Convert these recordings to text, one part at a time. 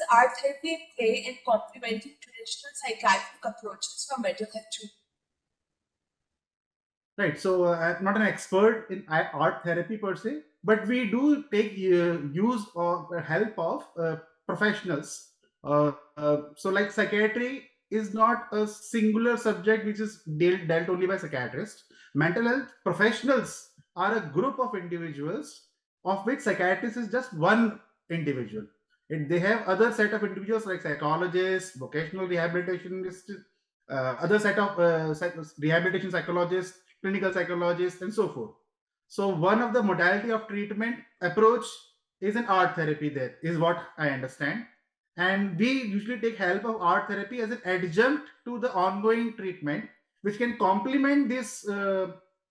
does art therapy play in complementing traditional psychiatric approaches for mental health treatment? Right. So I'm not an expert in art therapy per se, but we do take use or help of professionals. So like psychiatry is not a singular subject which is dealt only by psychiatrists. Mental health professionals are a group of individuals of which psychiatrist is just one individual. They have other set of individuals like psychologists, vocational rehabilitationists, other set of rehabilitation psychologists, clinical psychologists, and so forth. So one of the modality of treatment approach is an art therapy. There is what I understand, and we usually take help of art therapy as an adjunct to the ongoing treatment, which can complement this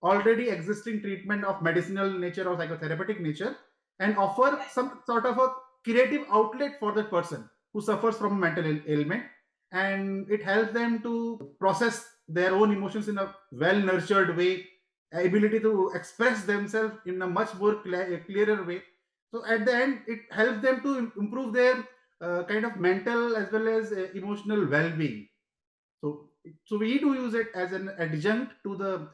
already existing treatment of medicinal nature or psychotherapeutic nature, and offer some sort of a creative outlet for the person who suffers from a mental ailment, and it helps them to process their own emotions in a well nurtured way, ability to express themselves in a much more clearer way. So at the end it helps them to improve their kind of mental as well as emotional well-being. So we do use it as an adjunct to the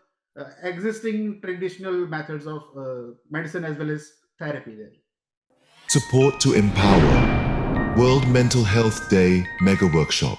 existing traditional methods of medicine as well as therapy there. Support to empower. World Mental Health Day Mega Workshop.